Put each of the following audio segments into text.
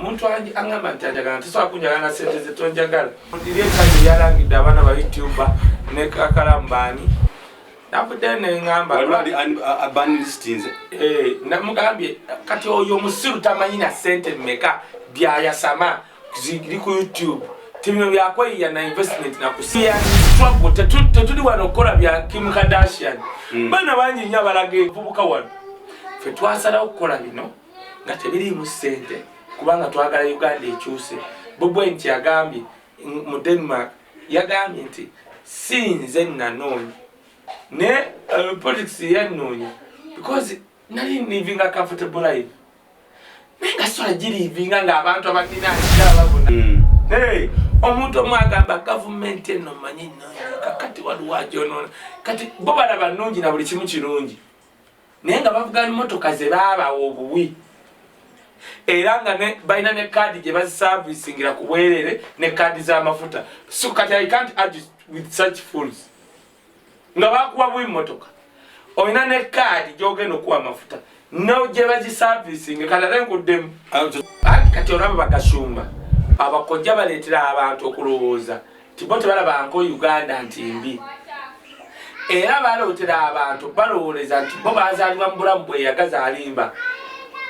omuntu angamba nti anjagala ntisobola kunjagala na sente ze tonjagala. Ndiri ekazi yalangidde abaana ba YouTuber ne Kakalambani. Navudde ne ngamba abani listings. Namugambye kati oyo musiru tamanyi na sente mmeka byayasama ziri ku YouTube. Timino byakweya na investment na kusia struggle tetuli wano kola bya Kim Kardashian. Bana banyi nya balage vubuka wano. Fe twasala okukola bino nga tebiri mu sente kubanga twagala Uganda ekyuse. Bobo enti yagambye mu Denmark yagambye nti sinze nanoni ne politics yanoni because nali living a comfortable life. Nenga sola jiri living nga abantu abadina ababona. Hey, omuntu omwagamba government eno manyi nno kati waluwajo nona kati bo bana banungi na buli kimu kirungi nenga bavuga motoka ze baba obuwi era nga ne baina ne card je basi servicingira kubwerere ne card za mafuta so kati I can't argue with such fools nga bakuwa bwi motoka oina ne card jogeno kuwa mafuta no je basi servicing kala rengo dem kati oraba bakashumba abakojja baletera abantu okulowooza tibote balaba anko Uganda ntimbi era balotera abantu balowoleza nti bo bazaalibwa mu bulamu bwe yagaza alimba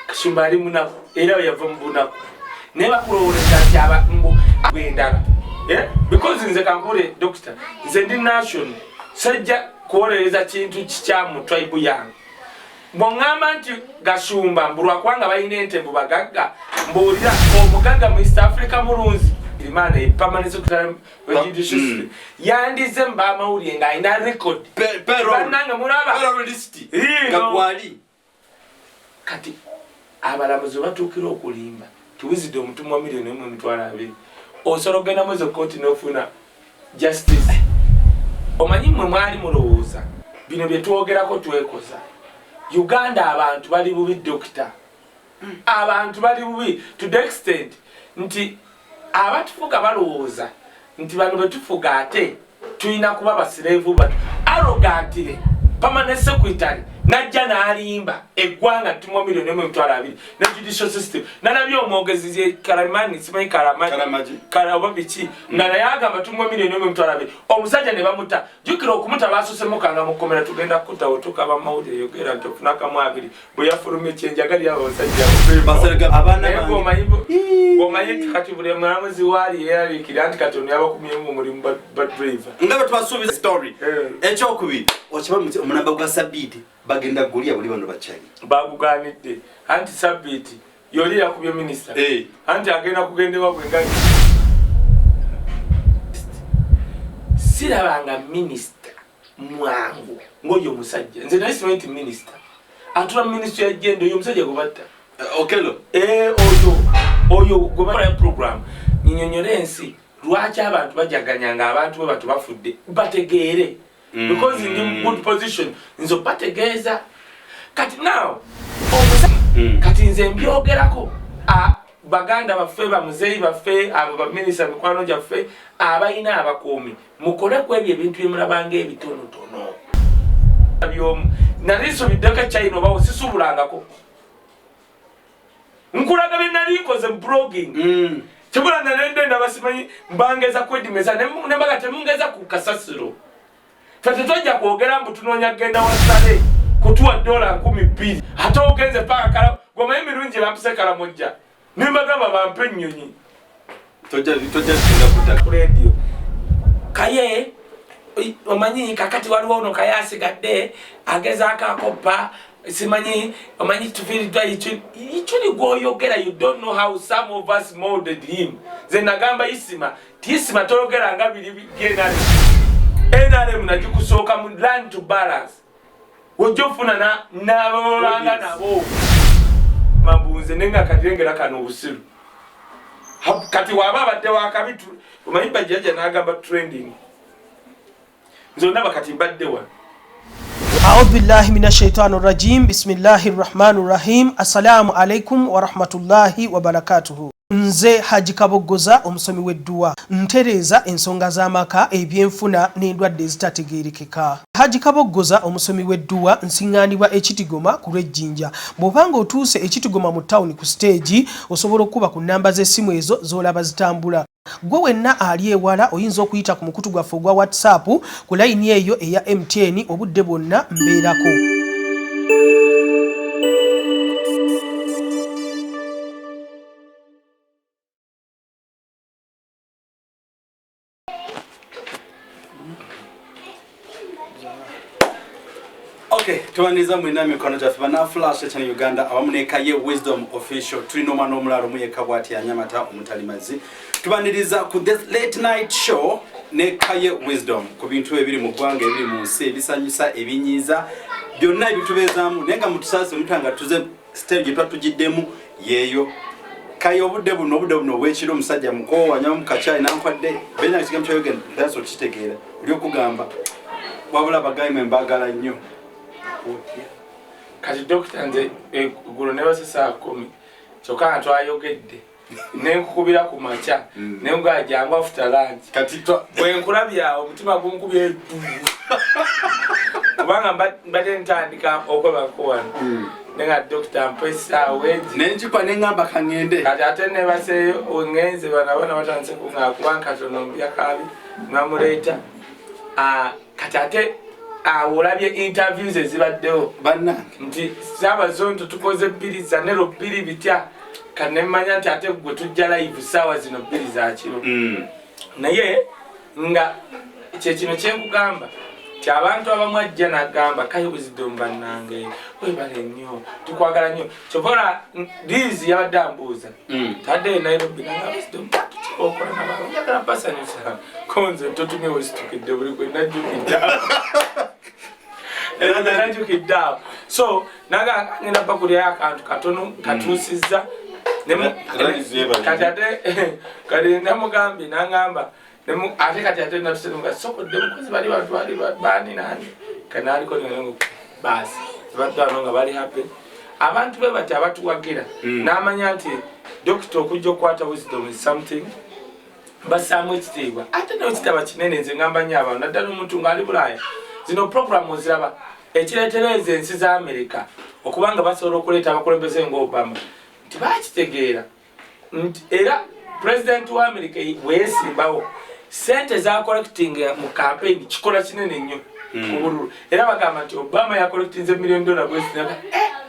kashumba ali munaku era yava mu bunaku ne bakulowoleza nti abambu bwendala because nze kankole doctor nze ndi nation sajja kuwoleza kintu kikyamu tribe yange Bongamba nti gashumba mbulwa kwanga bayine ente bugagga mbulira omugagga mu East Africa mulunzi imana permanent secretary judicial yandize mba mawuli nga ina record bananga mulaba terrorist gakwali kati abalamuzi batukira okulimba tuwizide omutumwa milioni mu mitwala abiri osorogena mwezo court nofuna justice omanyi mwe mwali mulowooza bino bye tuogerako twekoza Uganda abantu bali bubi doctor. Abantu bali bubi to the extent nti abatufuga balowooza nti bano betufuga ate tuyina kuba basirevu batu arrogant permanent secretary najja n'alimba eggwanga tumwa milioni mu mitwala abiri ne judicial system nalabye omwogezi Karamani simanyi Karamaji Karababichi ngala yagamba tumwa milioni mu mitwala abiri omusajja ne bamuta jukira okumuta basosemu kanga mukomera tugenda kuta otuka ba mawuli yogera nti ofunaka mu abiri bwe yafulumye kyenjagali abo basajja basalaga abana gomayi kati bule mwamuzi wali yali kiranti katoni abakumye mu mulimu ba driver ngaba twasubiza story echo kubi okiba munamba gwa sabiti bagenda gulia buli bano bachali baguganidde anti sabiti yoli yakubye minister anti agenda kugendebwa bwenganyi sirabanga minister mwangu ngoyo musajja nze naisimanti minister atula minister ya gendo yo musajja gobatta okelo oyo gobatta program nyinyonyole ensi lwaki abantu bajaganyanga abantu be batu bafudde bategeere because in the good position nzo bategeza kati now kati nze mbyogerako baganda baffe bamuzeyi baffe abo ba minister mikwano gyaffe abayina abakuumi mukole ku ebyo ebintu byemulabanga ebitonotono byomu naliso biddeka China oba osisubulangako nkulaga bye nalikoze blogging kibula nalende nabasimanyi mbangeza kwedimeza nembaga temungeza ku kasasiro fete tojja kwogera mbu tunonya genda wasale kutuwa $2,200 ate ogenze paka kala goma emirungi bampise Kalamojja nimbagamba bampe ennyonyi tojja kuta radio Kaye omanyi kakati waliwo ono Kaye asigadde ageza akakopa simanyi omanyi tufiridwa ichuli gwoyogera you don't know how some of us molded him ze nagamba isima toyogera nga biri byenale enale munajukusoka mu land to balance wojofuna n'abalanga nabo mabunze nenga katirengera kano obusiru kati waba abadde wakabitu omanyi bajjaja n'agamba trending nzonna bakati mbadde wa أعوذ بالله من الشيطان الرجيم بسم الله الرحمن الرحيم السلام عليكم ورحمة الله وبركاته nze Haji Kaboggoza omusomi w'edduwa ntereeza ensonga z'amaka ebyenfuna n'endwadde ezitategeerekeka. Haji Kaboggoza omusomi w'edduwa nsiŋŋaanibwa ekitigoma ku lw'ejjinja. Bw'obanga otuuse ekitigoma mu ttawuni ku siteegi osobola okuba ku nnamba z'essimu ezo z'olaba zitambula. Gwe wenna ali ewala oyinza okuyita ku mukutu gwaffe ogwa WhatsApp ku layini eyo eya MTN obudde bwonna mbeerako. Okay, tuwaniza mwina mikono jafe bana flash channel Uganda awamu ne Kaye Wisdom Official tulino mwana omulalo muyeka bwati ya Nyamata omutalimazi tubaniriza ku this late night show ne Kaye Wisdom ku bintu ebiri mu gwanga ebiri mu nsi ebisanyusa ebinyiza byonna ebitubezamu nenga mutusase mutanga tuze stage twatugiddemu yeyo Kaye obudde buno bwekiro musajja muko wanyamu kachai nankwadde benya kigamcho yogen that's what kitegeera uli okugamba wabula bagayi mbagala nnyo. Kati dokita nze gulu ne basesa 10 kyokka twayogedde nenkukubira ku macha nenga jangu after lunch kati bwe nkulabya omutima gunkubye kubanga mbadde ntandika okwebako nenga dokita mpesa wedi nenjipa nengamba kangende kati ate ne baseyo ongenze bana batanse kunga kubanka tono byakabi namuleeta kati ate olabye interviews ezibaddewo banna nti saba zonto tukoze bbiri za nero bbiri bitya kanemanya nti ate gwe tujja live sawa zino bbiri za kiro naye nga kino kyenkugamba ti abantu abamu ajja nagamba Kaye Wisdom bannange webale nnyo tukwagala nnyo kyobola lizi yabadde ambuuza tadde Nairobi nanga Wisdom okola nababo njagala basanyusa konze totumye wesitukidde buli gwe najjukidda najjukidda so naga ngenda bakulya akantu katono katuusizza kati ate kali namugambi nangamba ate kati ate natusenga sokodde mukozi bali batwali bani nani kanaliko nengo basi batano nga bali happy abantu be bati abatuwagira namanya nti doctor okujja okwata Wisdom is something basamu ekitiibwa ate n'ekitaba kinene nze ngamba nnyo abantu naddala omuntu ng'ali Bulaaya zino program oziraba ekireetereza ensi za America okubanga basobola okuleeta abakulembeze ng'Obama nti bakitegeera era president wa America bweyesimbawo sente za collecting mu campaign kikola kinene nnyo kubululu era bagamba nti Obama ya collecting $1 million bwesinaga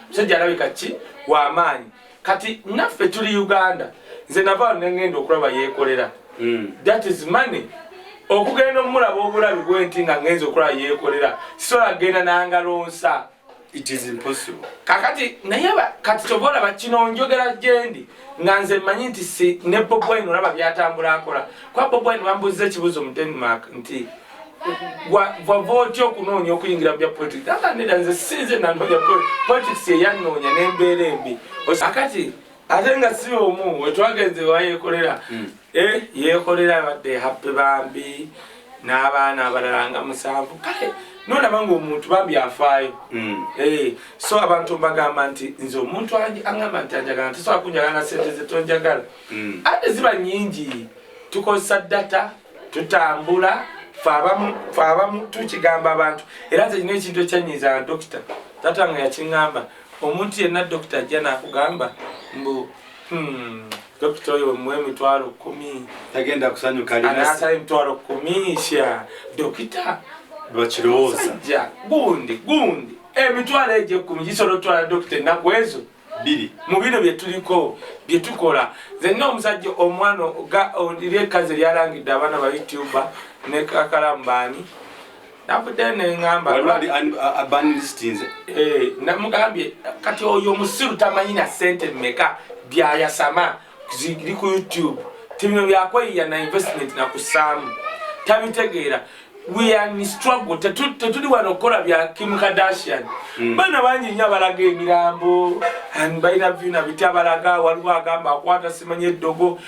musajja alabika ki w'amaanyi kati naffe tuli Uganda nze nava nengenda okulaba yeekolera that is money okugenda omulaba obulabi bwenti nga ngenza okulaba yeekolera sisobola genda nangalonsa it is impossible kakati naye kati tobola bakino njogera jendi nga nze mmanyi nti si ne Bob Wine olaba byatambula akola kwa Bob Wine bambuuza ekibuuzo mu Denmark nti voti okunoonya okuyingira bya politics akanira nze sinze nanoonya politics eyannoonya n'embeera embi akati ate nga si omu wetwagenze wayeekolera yeekolera badde happy bambi n'abaana abalala nga 7 kale nolaba ng'omuntu bambi afaayo so abantu mbagamba nti nze omuntu angamba nti anjagala ntisobola kunjagala na sente zetonjagala ate ziba nnyingi tukozesa data tutambula fe abamu tukigamba abantu era nze kino ekintu ekyanyiza dokita tata nga yakiŋŋamba omuntu yenna dokita ajja nakugamba mbu dokita oyo muwe $10,000 tagenda kusanyuka anasaba $10,000 sha dokita bakirowooza gundi emitwalo egyo 10 gisobola otwala dokita ennaku ezo mu bino byetuliko byetukola zenna omusajja omwana lyekazi lyalangidde abaana ba YouTuber ne kakalamu baani navudde neŋŋamba namugambye kati oyo omusiru tamanyi na sente mmeka byayasama ziri ku YouTube tibino byakweyiya na investment nakusaamu tabitegeera we are in struggle tetuli wano okukola bya Kim Kardashian bana bangi nnyo abalaga emirambo balina vyuna biti abalaga waliwo agamba akwata simanye eddogo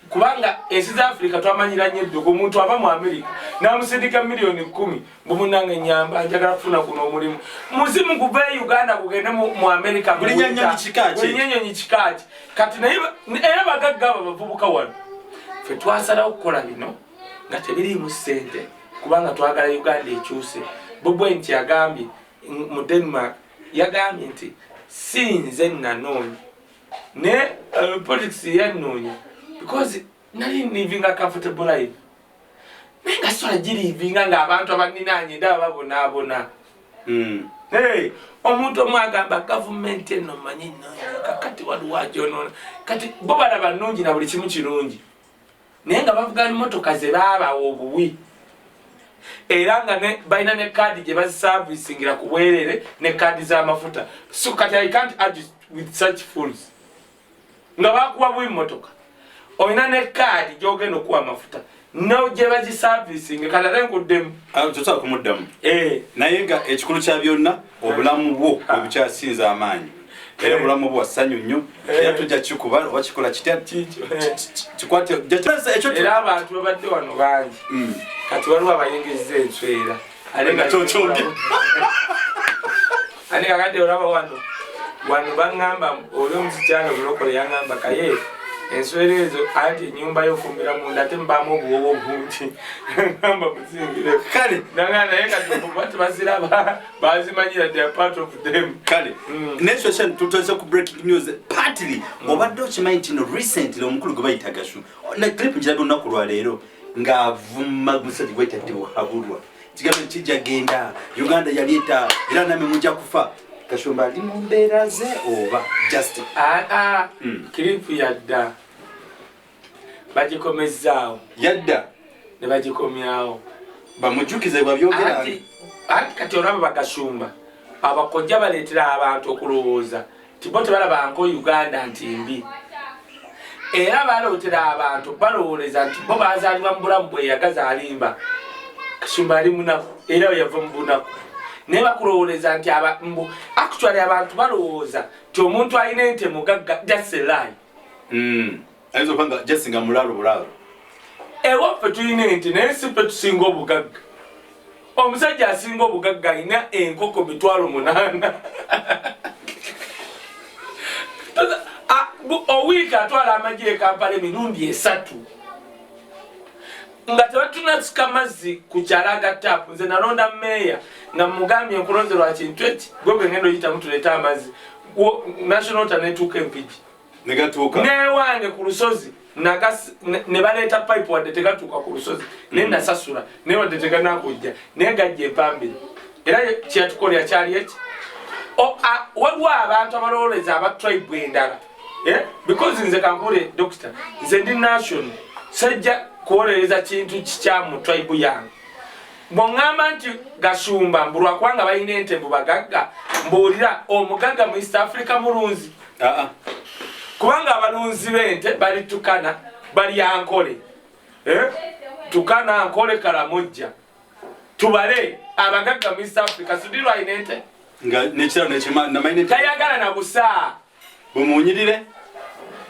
kubanga ensi za Africa twamanyira nnyo eddugo omuntu ava mu America n'amusindika milioni 10 bumunange nyamba njagala kufuna kuno omulimu muzimu kuva e Uganda kugende mu America buli nyanyonyi kikaaki kati naye era bagagga abavubuka wano ffe twasalawo okukola bino nga tebiriimu ssente kubanga twagala Uganda ekyuse Bobo nti yagambye mu Denmark yagambye nti sinze nanoonya ne politics yanoonya because nali living a comfortable life nenga sola living nga abantu abaninanye ndaba babona hey omuntu omwagamba government eno manyi kakati waluwajo nona kati bo balaba nnungi na buli kimu kirungi nenga bavuga motoka ze baba obuwi era nga ne baina ne card je bazi servicingira kubwerere ne card za mafuta so kati I can't argue with such fools nga bakuwa bwi motoka oyina ne card jogeno kuwa mafuta no je bazi servicing kala renkudem tutaka kumuddamu naye nga ekikulu kya byonna obulamu bwo obukyasinza amaanyi era obulamu bwo wasanyu nnyo era tujja kikuba oba kikola kitya kikwate era abantu babadde wano bangi kati waliwo abayingizza enswera alenga kakadde olaba wano baŋŋamba oli omusikyano bulokole yaŋŋamba Kaye enswera ezo anti ennyumba y'ofumbira munda ate mubaamu obuwowo bungi ŋŋamba muzingire kale naye kati bati baziraba bazimanyira they are part of them kale next question tutose ku breaking news partly obadde okimanyi nti no recently omukulu gwe bayita Gashu na clip njirabe olunaku lwa leero ng'avuma musajja gwetadde wahabulwa kigambe kijja genda Uganda yaleeta era namwe mujja kufa Kashumba ali mu mbeera ze oba just clip yadda bagikomezaawo yadda ne bagikomyawo bamujukize bwabyogera anti kati olaba Bagashumba abakojja baleetera abantu okulowooza tibo tebalabanga Uganda nti mbi era balootera abantu balowooleza nti bo bazaalibwa mu bulamu bweyagaza alimba Kashumba ali munaku era yava mu bunaku naye bakulowooleza nti actually abantu balowooza nti omuntu alina ente mugagga just a lie ayinza okubanga just nga mulaalo bulaalo ewaffe tulina ente naye si ffe tusinga obugagga omusajja asinga obugagga alina enkoko 800 owiiki atwala amagi e Kampala emirundi 3 nga tebatunasika mazzi ku kyalo agattaapu nze nalonda mmeeya nga mugambye nkulonze lwa kintu eki gwe ngendo yitamu tuleeta amazzi national water netuuka empigi negatuuka newange ku lusozi ne baleeta pipe wadde tegatuuka ku lusozi naye nasasula naye wadde teganakujja naye gajja empambire era kyeyatukolera kyali eki waliwo abantu abalowooleza aba tribe endala because nze kankule doctor nze ndi nation sajja kuwolereza kintu kikyamu tribe yange bw'oŋŋamba nti Gashumba mbulwa kubanga balina ente mu bagagga mbuulira omugagga mu East Africa mulunzi kubanga abalunzi b'ente bali Tukana bali Ankole Tukana Ankole Kalamojja tubale abagagga mu East Africa sudirwa alina ente nga nekirano nekima namayine tayagala na busaa bumunyirire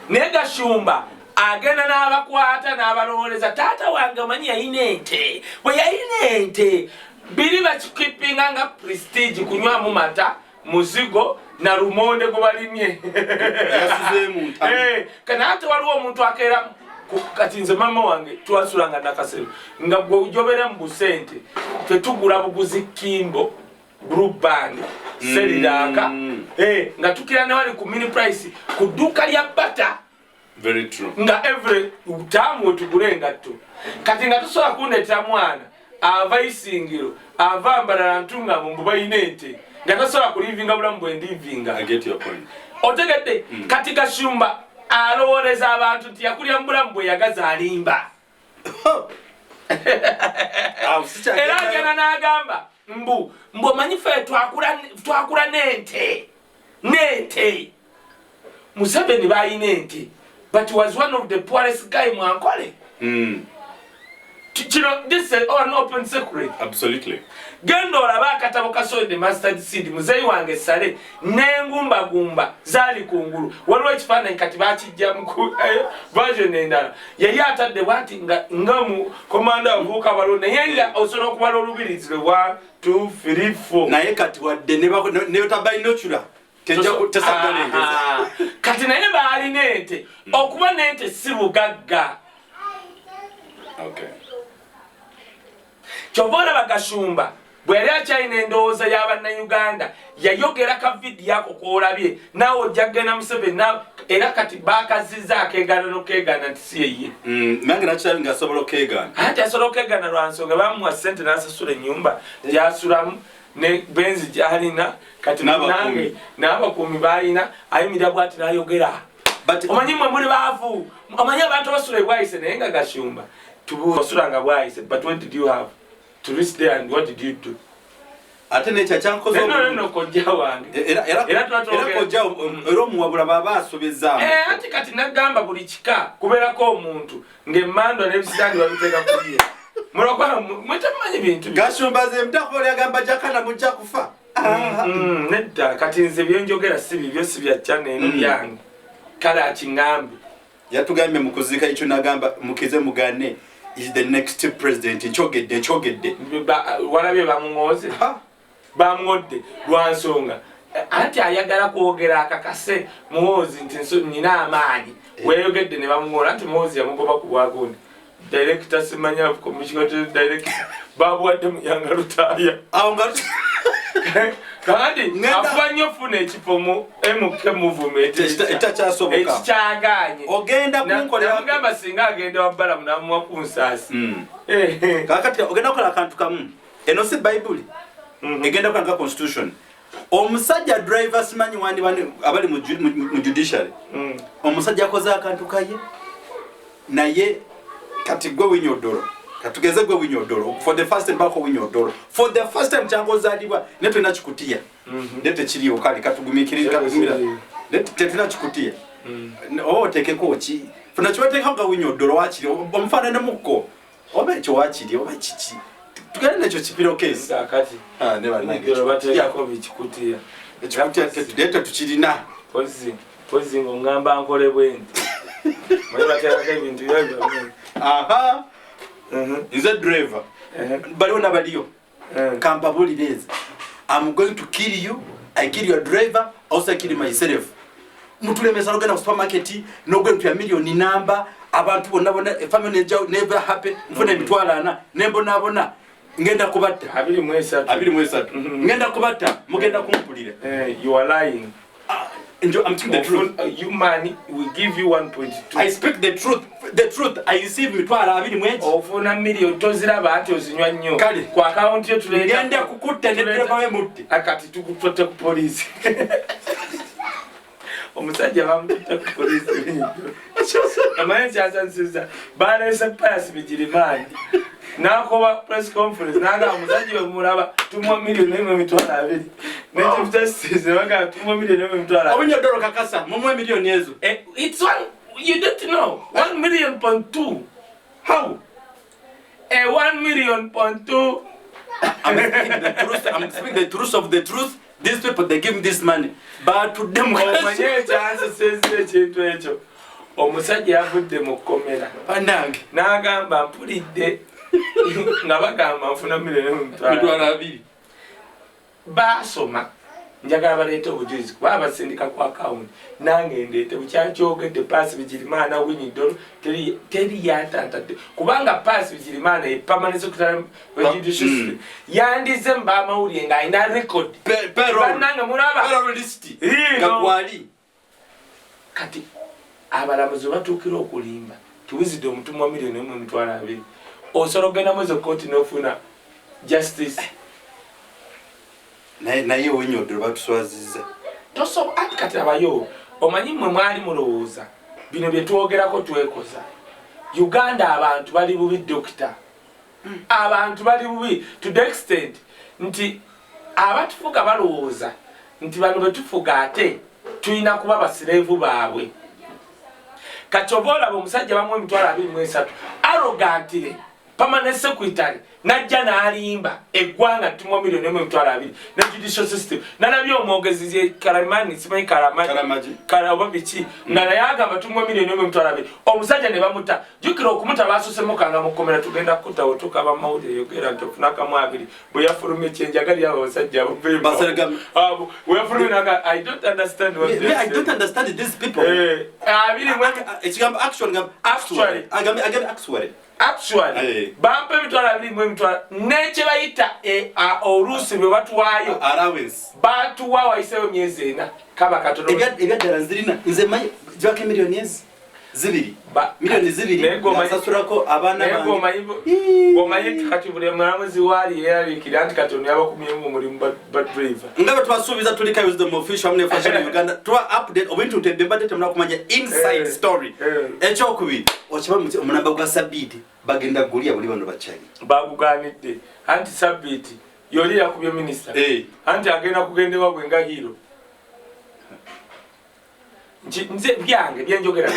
naye Gashumba agenda n'abakwata n'abalowooleza taata wange omanyi yalina ente bwe yalina ente biri bakikipinga nga prestige kunywamu mata muzigo na lumonde gwe balimye kanaate waliwo omuntu akeera kati nze mama wange twasulanga nakasero nga gwe ujobera mu busente tetugula buguzi kimbo blue band seriraka nga tukira newali ku mini price ku dduuka lya bata very true nga every utamu tugule ngatto kati nga tusobola kundeetera mwana ava isingiro ava mbalala ntunga mu mbubayina ente nga tasobola kulivinga bulamu bwe ndivinga. I get your point. Otegedde kati Gashumba alowooleza abantu nti yakulya mu bulamu bwe yagaza alimba. Era agenda n'agamba mbu omanyi ffe twakula n'ente Museveni balina ente but was one of the poorest guy mu Ankole. This is an open secret. Absolutely. Gendo olaba akatabo kasonde mustard seed muzeyi wange sale n'engumba gumba zali kungulu waliwo ekifaananyi kati bakijja mu version endala yali atadde bwati nga mu komanda avuuka balonda naye osobola okubala olubirizi 1 2 3 4 naye kati wadde ne tabayinokula tesagalengeza kati naye baalina ente okuba n'ente si bugagga. Okay. Kyova olaba Gashumba bwe yali akyalina endowooza y'Abannayuganda yayogera ka vidiyo ako koolabye naawe ojja kugenda Museveni era kati baakazizza akeegaana n'okeegaana nti si yeye. Nange nakirabi ng'asobola okeegaana. Anti asobola okeegaana lwa nsonga bamuwa ssente n'asasula ennyumba gy'asulamu ne benzi gy'alina kati nange n'abakuumi b'alina ayimirira bw'ati n'ayogera. Omanyi mmwe muli baavu omanyi abantu basula ebwayise naye nga Gashumba tubusulanga bwayise but what did you have to reach there and what did you do? Ate nekya kyankoze no kojja wange era kojja era omuwabula baba asobezaamu anti kati nagamba buli kika kubeerako omuntu ng'emmandwa n'ebisitani babiteeka kuye mulokwa mwetamanyi bintu Gashumba ze mutakola yagamba jakana mujja kufa nedda kati nze byenjogera si bibyo si bya channel eno byange kale akingambe yatugambye mu kuziika ekyo nagamba mukize mugane is the next president nchogedde walabye bamuŋooze bamuŋodde lwa nsonga anti ayagala kwogera akakase muhoozi nti nina amaanyi weeyogedde ne bamuŋoola anti muhoozi yamugoba ku bwagundi director simanya commissioner director babuwadde muyanga lutaaya kandi akuba nnyo funa ekifo mu MK movement etakyasoboka ekikyaganye ogenda kunkolera namugamba singa agenda wabbala munamuwa ku nsaasi kakati ogenda kukola akantu kamu eno si Bible egenda kukola nka constitution omusajja driver simanyi wandi abali mu judiciary omusajja akoze akantu kaye naye kati gwe winyodoro katugeze gwe winyodoro for the first time bako winyodoro for the first time kyangozalibwa neto inachikutia ndete kiriyo kali katugumikirira ndete tunachikutia teke kochi funa chwateka nga winyodoro wakiri omufana ne mukko oba ekyo wakiri oba kiki tugende nekyo kipiro case akati ne banagiro bateka ko bikikutia ekikutia ndete tukirina pozi ngamba nkole bwenti mwe bateka ebintu byabyo aha is a driver baliona baliyo kampabuli beza I'm going to kill you, I kill your driver, also I kill myself. Mutulemeza logenda ku supermarket no going to a million number abantu bonna family never happy mfuna emitwalana nembo nabona ngenda kubatta 23 ngenda kubatta mugenda kumpulira you are lying. I'm telling the truth. You money will give you 1.2. I speak the truth. The truth. I receive mitwala abiri mwezi. Ofuna million tozira bahati ozinywa nnyo. Kwa account yo tuleta. Ngende kukutte ne driver we mutti. Akati tukutote ku police. Omusajja bamutte ku police. Amanye kyasansiza. Balesa pass bijirimani. Nakoba press conference naga omusajja omulaba tumwa million n'emwe mitwala abiri. Neto justice waga tumwa million n'emwe mitwala. Obunyodoro kakasa mumwe million ezo. It's one you don't know. 1 million.2. How? 1 million.2. I'm speaking the truth of the truth. These people they give me this money. But to them omanye chance sense ekintu ekyo. Omusajja yavudde mu komera. Panange n'agamba mpulidde nga bagamba nfuna mitwala abiri. Basoma njagala baleeta obujulizi kuba abasindika ku account nange ndeete bukyakyogedde paasi bigirimana winyidolo teri yatantadde kubanga paasi bigirimana ye permanent secretary judiciary yandize mbamawulire nga alina record bannange mulaba list gagwali kati abalamuzi batuukira okulimba tuwizidde omutumwa miliyoni emwe mitwala abiri osobola okugenda mwezi kooti n'ofuna justice naye wenyodoro batuswaziza tosobola ati kati abayo omanyi mmwe mwali mulowooza bino bye twogerako twekoza Uganda abantu bali bubi dokita abantu bali bubi to the extent nti abatufuga balowooza nti bano betufuga ate tulina kuba basireevu baabwe kati oba olaba omusajja bamu emitwalo 23 arrogantly permanent secretary najja n'alimba eggwanga tumwa milioni 1.2 ne judicial system nalabye omwogezi Karamani simanyi Karama bichi nga naye agamba tumwa milioni 1.2 omusajja ne bamuta jukira okumuta basosemu kanga mukomera tugenda kutta otuka bamawulire yogera nti ofunaka mu abiri bwe yafulumye kyenjagali abo basajja abo we yafulumye naga I don't understand what I don't understand these people abiri ekigamba actually bampe mitwala abiri mwe mitwala neche bayita olusi bwe batuwaayo batuwa wayiseyo myezi ena kaba katono ebyaddala nzirina nze manyi jwake milioni zibiri milioni zibiri nasasurako abaana omanyi kati buli mulamuzi waali yeeraliikira nti katono yabakumyemu omulimu ba driver nga bwe twasuubiza tuli Kaye Wisdom Official hamwe ne Fashion Uganda tuwa update obintu tebembadde temuna kumanya inside story ekyokubiri okiba omunamba gwa Sabiti bagenda gulia buli bano bakyali baguganidde anti Sabiti yoli yakubye minister anti agenda kugendewa bwenga hero nze byange byenjogera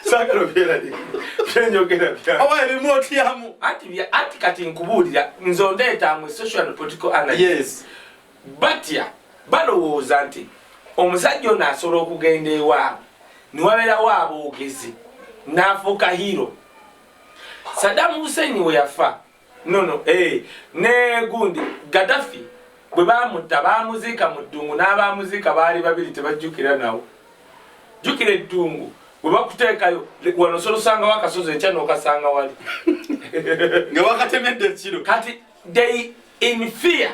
sagalo byenjogera oba remote yamu anti kati nkubuulira nzondeeta mu social and political analysis batya balowooza nti omusajja ono asobola okugenda ewaabwe niwabeerawo aboogezi n'afuuka hero Saddam Hussein we yafa ne gundi Gaddafi bwe bamutta bamuziika mu ddungu n'abamuziika baali babiri tebajjukira nawo jukira eddungu bwe bakuteekayo wano solosangawo akasozi ekya n'okasanga wali nga wakatemedde ekiro kati they in fear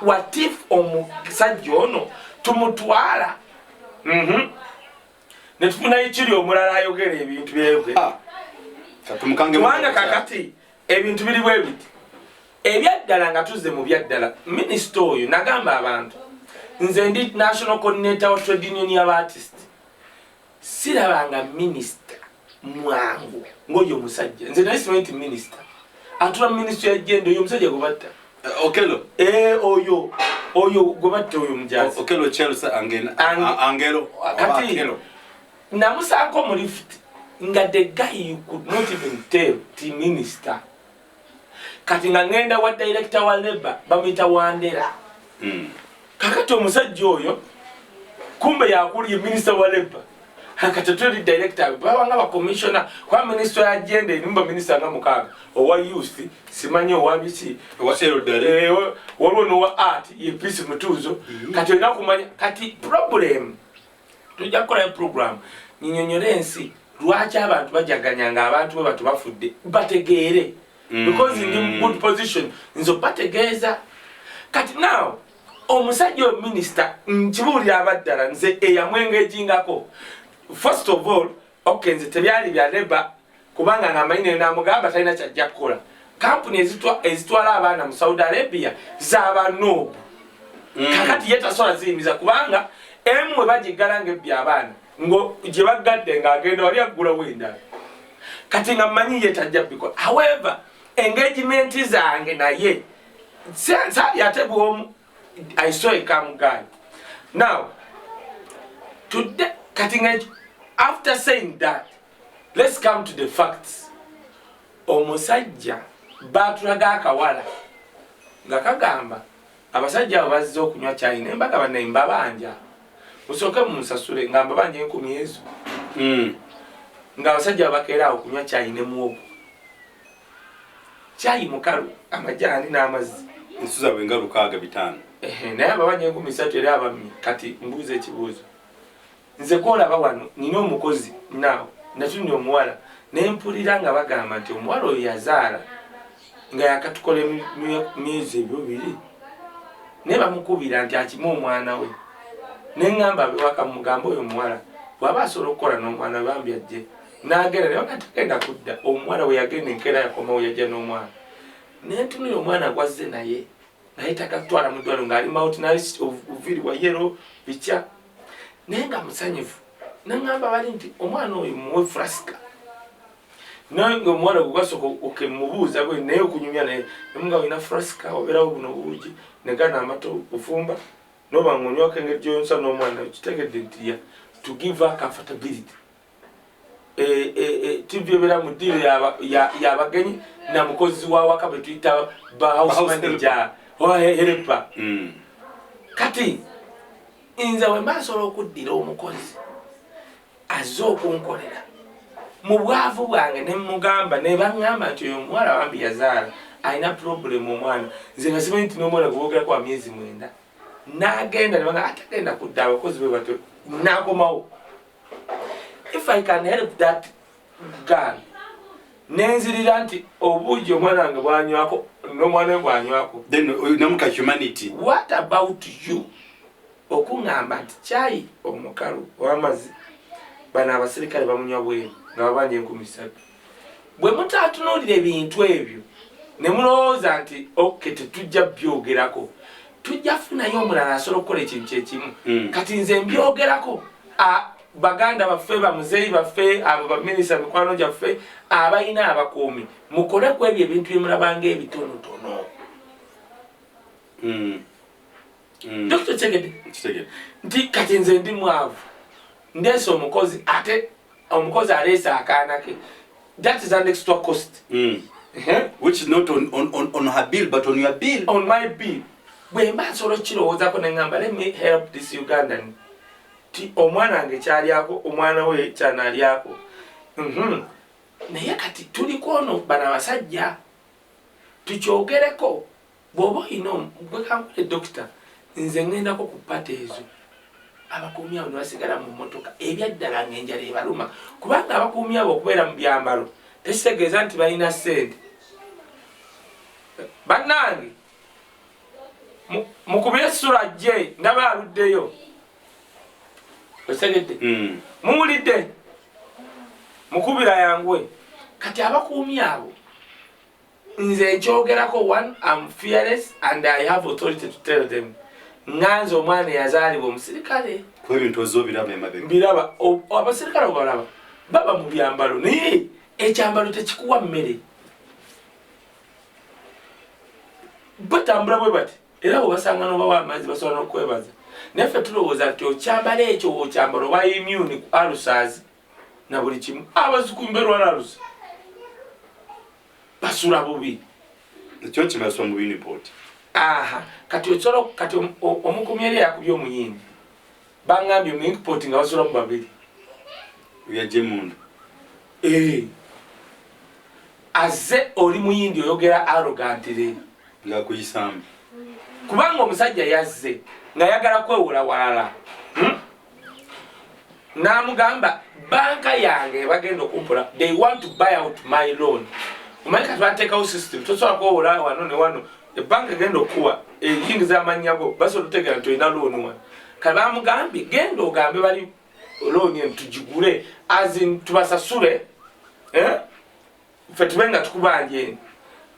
what if omusajja ono tumutwala ne tufunayo kiri omulala ayogera ebintu byeyogera kubanga kakati ebintu biri bwe biti ebyaddala nga tuzze mu byaddala minisita oyo nagamba abantu nze ndi national coordinator wa trade union y'abaartist sirabanga minisita mwangu ng'oyo omusajja nze naye simanyi nti minisita atula minisita ya genda oyo omusajja gwe batta Okelo oyo gwe batta oyo mujazi Okelo Chelsea angelo kati namusanga omu lift nga the guy you could not even tell ti minister kati nga ngenda wa director wa Labour bamuyita Wandera kakati omusajja oyo kumbe yakuli minister wa Labour kati tuli director babanga ba commissioner kwa minister ya agenda nimba minister nga mukaga owa youth simanyi owa biki owa elder waliwo wa art ye peace mutuzo kati olina kumanya kati problem tujja kukola program nyinyonyole ensi lwaki abantu bajaganyanga abantu bwe batu bafudde bategeere because in good position nzo bategeeza kati now omusajja minister nkibuulira abaddala nze eyamwengejingako first of all nze tebyali bya Labour kubanga ng'amanyine namugamba talina kyajja kukola kampuni ezitwala abaana mu Saudi Arabia z'abanobu kakati yetasobola ziyimiza kubanga emwe bagiggala ng'ebbya abaana ngo gye baggadde ng'agenda wali aggulawo endala kati nga mmanyi ye tajja bikola however engagement zange naye saali ate bw'omu I saw a calm guy now today cutting after saying that let's come to the facts omusajja batulaga akawala nga kagamba abasajja abo bazze okunywa chai nembaga banayimba banja musooke munsasule ngamba banje 10 ezo nga abasajja bakeera okunywa chai ne muogo chai mukalu amajani n'amazzi nsuza bwenga 65 naye ababanye 13 era abammi kati mbuuze ekibuuzo nze kolaba wano nina omukozi naawe natuni omuwala nempulira nga bagamba nti omuwala oyo yazaala nga yakatukola myezi ebibiri naye bamukubira nti akimu omwana we neŋŋamba abewaka mugamba oyo omuwala bw'aba asobola okukola n'omwana we bambi ajje n'agenda naye natagenda kudda omuwala we yagenda enkeera yakomawo yajja n'omwana nentunira omwana gwazze naye naye takatwala mu ddwaliro ng'ali moutinalist oviri wa yero bikya naye nga musanyufu naŋŋamba bali nti omwana oyo muwe flaska naye ng'omuwala gwe gasooka okemubuuza bwe naye okunyumya naye nemunga olina flaska obeerawo buno buugi negana amato ofumba noba ng'onywako engeri gy'oyonsa n'omwana kitegedde nti ya to give her comfortability TV ebera mu deal y'abagenyi na mukozi wa waka bwe tuyita house manager oba helper. Kati nze we mbasobola okuddira omukozi azze okunkolera mu bwavu bwange ne mugamba ne baŋŋamba nti oyo omuwala wambi yazaala alina problem omwana nze nga simanyi nti n'omwana gwogera kwa myezi 9 n'agenda ne banga atagenda kudda abakozi be bato n'akomawo. If I can help that girl nenzirira nti obuugi omwana wange bwanywako n'omwana we bwanywako then namuka humanity. What about you? Okuŋŋamba nti kyayi omukalu ow'amazzi bano abasirikale bamunywa bweru nga babanja 13. Bwe mutaatunuulira ebintu ebyo ne mulowooza nti okay tetujja byogerako tujja funayo omulala asobola okukola ekintu kyekimu. Kati nze mbyogerako baganda baffe bamuzeeyi baffe abo baminisita mikwano gyaffe abalina abakuumi mukole ku ebyo ebintu byemulabanga ebitonotono. Dr. Chegede nti kati nze ndi mwavu ndeese omukozi ate omukozi aleese akaana ke. That is an extra cost. Which is not on her bill but on your bill. On my bill. Bwe mba nsobola okukirowoozako ne ŋŋamba let me help this Ugandan. Ti omwana wange kyalyako omwana we kyanaalyako. Naye kati tuliko ono bano abasajja tukyogereko bw'oba olina gwe kankole dokita nze ŋŋendako ku pate ezo abakuumi abo ne basigala mu mmotoka ebyaddala ng'enjala ebaluma kubanga abakuumi abo okubeera mu byambalo tekitegeeza nti balina ssente. Bannange mukubire essula gye ndaba aluddeyo osegedde muwulidde mukubira yangwe. Kati abakuumi abo nze nkyogerako one I'm fearless and I have authority to tell them nganze omwana yazaalibwa omusirikale ku ebintu ozobiraba emabega mbiraba abasirikale obalaba baba mu byambalo naye ekyambalo tekikuwa mmere batambula bwe bati era bwe basanga n'obawa amazzi basobola n'okwebaza. Naye ffe tulowooza nti okyambala ekyo okyambala oba immune ku alusas na buli kimu. Abazukumi berwala alusa basula bubi ekyo kibaswa mu uniport. Kati osobola kati omukuumi eri yakubye omuyindi baŋŋambye mu uniport nga basula mu babiri yajje mundu azze oli muyindi oyogera arrogantire nga kuyisambu kubanga omusajja yazze nga yagala kwewola walala. N'amugamba banka yange bagenda okumpola they want to buy out my loan. Omanyi kati bateekawo system tosobola kwewola wano ne wano ebbanka egenda okuwa eyingiza amannya go basobola otegeera nti olina looni wano. Kati bamugambye genda ogambe bali looni eno tugigule azin tubasasule ffe tube nga tukubanja eni.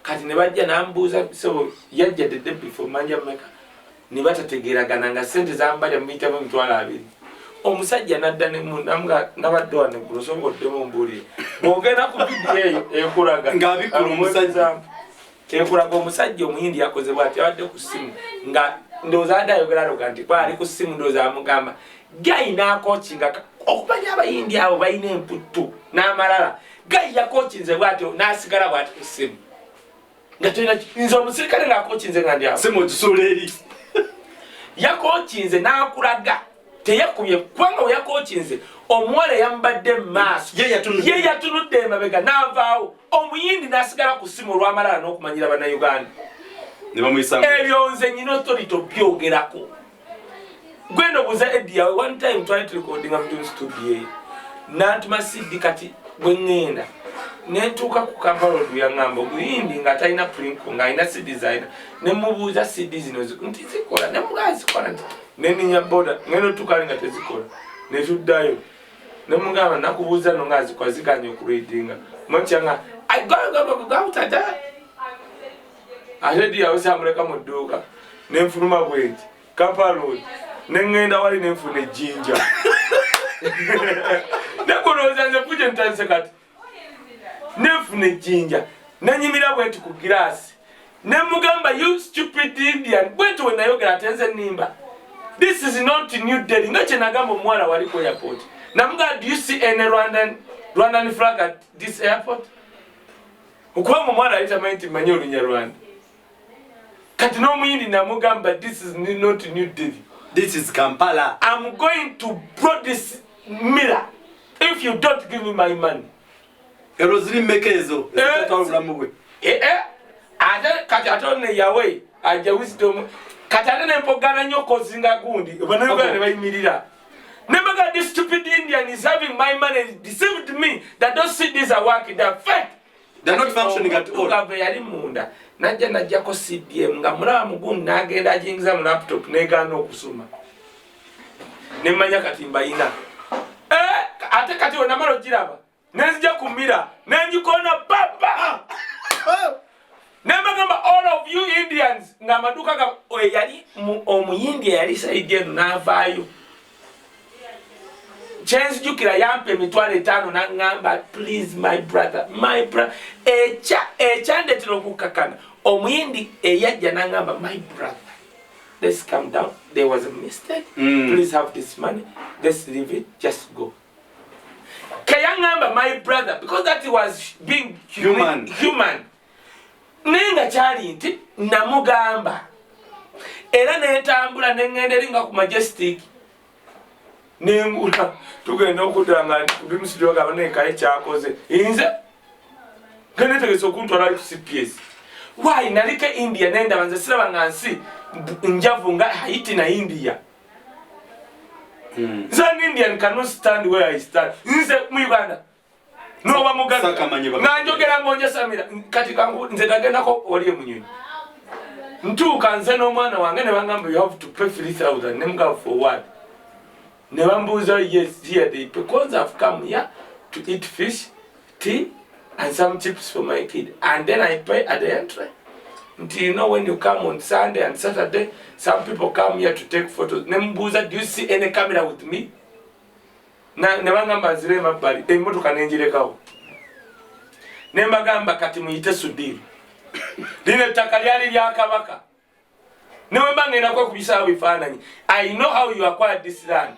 Kati ne bajja n'ambuuza so yajja the day before manja mmeka ne batategeeragana nga ssente zambala muyitamu emitwalo 2. Omusajja n'adda n'abadde wano eggulu osobola oddemu ombuulire bw'ogenda ku vidiyo eyo ekulaga ng'abikula omusajja ekulaga omusajja omuyindi yakoze bw'ati abadde ku ssimu nga ndowooza adde ayogera nti kwali ku ssimu ndowooza amugamba Gayi n'akookinga okumanya abayindi abo balina emputtu n'amalala. Gayi yakookinze bw'atyo n'asigala bw'ati ku ssimu nga tulina nze omusirikale ng'akookinze nga ndi awo ssimu ogisula eri yakookinze n'akulaga teyakubye kubanga we yakookinze omuwala yambadde mu maaso ye yatunudde emabega n'avaawo omuyindi n'asigala ku ssimu olw'amalala n'okumanyira bannayuganda ebyo nze nyina authority obyogerako. Gwenda obuuza Eddie yawe one time twali tulikodinga mu studio eyo n'antuma CD kati bwe ŋŋenda nentuuka ku Kampala yaŋŋamba omuyindi nga talina prinko ng'alina CD zalina ne mubuuza CD zino nti zikola ne mugaa zikola nti neninya boda ngenda otuukali nga tezikola ne tuddayo ne mugamba nakubuuza no nga zikola ziganye okureadinga mwakyanga agawutada ate Eddie yawe samuleka mu dduuka nenfuluma bwenti Kampala Road nengenda wali nenfuna ejjinja nekolooza nze kuje ntandise kati nenfuna ejjinja nenyimira bwenti ku giraasi nemugamba you stupid Indian bwenti we nayogera ate nze nimba this is not New Delhi nga kye nagamba omuwala wali ku airport namugamba do you see any Rwandan Rwandan flag at this airport. Ukwa mwana alita maiti manyolu nya Rwanda. Kati no muyindi namugamba this is not New Delhi. This is Kampala. I'm going to blow this mirror if you don't give me my money. Erozili mekezo. Ate kati atone yawe aja wisdom kati atone mpogana nyoko zinga gundi banebale bayimirira. Never got this stupid Indian is having my money deceived me that don't see this are working. They're fake. They're not functioning at all. Najja ko CDM nga mulaba mugundi nagenda ajingiza mu laptop negana okusoma. Nemanya kati mbayina. Ate kati ona malo jiraba. Nenzija kumira. Nenjikona papa. Nemagamba all of you Indians nga maduka ga yali omuyindia yali saidye navayo. Chance jukira yampe mitwale 5 na ngamba please my brother echande tilokukakana omuyindi eyajja na ngamba my brother let's calm down there was a mistake please have this money let's leave it just go kayangamba my brother because that was being human nenga chali nti namugamba era netambula nengenderinga ku majestic nengula tugenda okudanga bimusiro gaba ne Kaye kyakoze inze ngene tegeso kuntwala ku CPS why nalike India nenda banze siraba ngansi njavu nga Haiti na India Zan Indian cannot stand where I stand inze mu Uganda no bamugaza nanjogera ngonje samira kati kangu nze tagenda ko oli emunyonyi ntuka nze no mwana wange ne bangamba you have to pay 3,000 nemga for what Nevambuza, yes, here they because I've come here to eat fish, tea, and some chips for my kid. And then I pay at the entry. Until you know when you come on Sunday and Saturday, some people come here to take photos. Nembuza, do you see any camera with me? Nevangamba zile mabali, emoto kanenjile kao. Nembagamba kati muyite sudiri. Line takaliali lya kabaka. Nembanga inakwa kubisa wifananyi. I know how you acquired this land.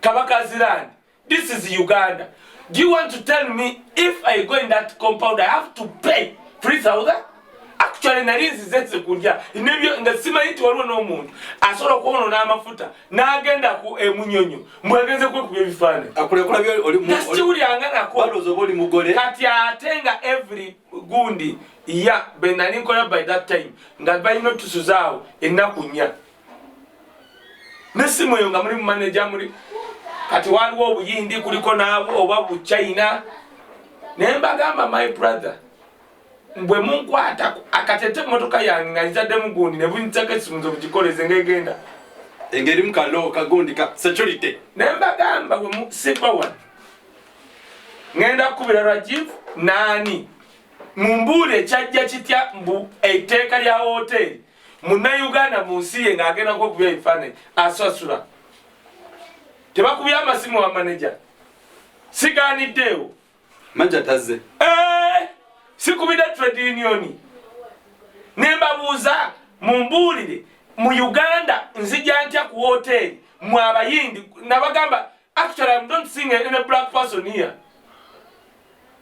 Kabaka's land. This is Uganda. Do you want to tell me if I go in that compound I have to pay 3,000? Actually, narizi zetze kujya. Inebyo ngasima yiti waliwo no muntu. Asobola kuono na amafuta. Nagenda ku emunyonyo. Mwegenze kwe kubifana. Akulekula byo oli mu. Nasiuli angana ko. Balozo boli mugole. Kati atenga every gundi. Ya benani nkola by that time. Ngabayi no tusuzao enakunya. Nesimu yonga muri manager muri kati waliwo obuyindi kuliko nabo oba bu China nembagamba my brother mbwe munkwata akatete motoka yange ngalizadde mugundi ne buntaka simunzo bukikoleze ngegenda engeri mukalo kagundi ka security nembagamba bwe sipa one ngenda kubira Rajiv nani mumbule kyajja kitya mbu eteeka lya hotel muna Uganda musiye ngagenda ko kubya ifane asasula tebakubya amasimu wa manager siganiddewo manja tazze sikubida trade union nembabuuza mumbulire mu Uganda nzija ntya ku hotel mu abayindi nabagamba actually I don't see any black person here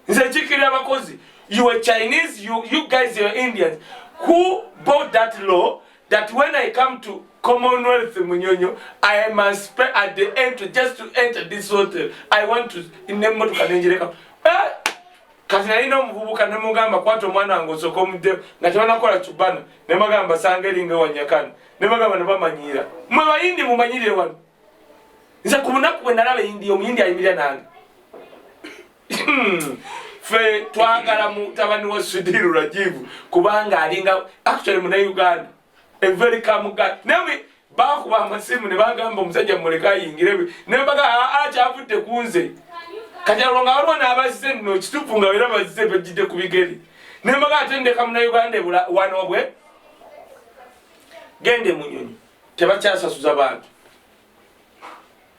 nze chikira abakozi you are Chinese you guys are Indians who bought that law that when I come to Commonwealth Munyonyo, I must pay at the entry just to enter this hotel. I want to in the moto kanenjireka. Kazina ino mvubuka nemugamba kwato mwana wango soko mde natwana kola chubana nemagamba sangelinge wanyakana nemagamba nebamanyira mwe bayindi mumanyire wano nza kubunaku bwenalabe indi omuyindi ayimirira nange fe twagala mutabani wa Sudiru Rajivu kubanga alinga actually muna Uganda a very calm guy. Nemi bakuba amasimu ne bagamba omusajja muleka yingirewe. Nembaga acha avudde kunze. Kajalonga waliwo n'abazze no kitupu nga era bazze bajidde kubigeri. Nembaga atendeka muna Uganda ebula wano bwe. Gende munyonyi. Tebakyasasuza bantu.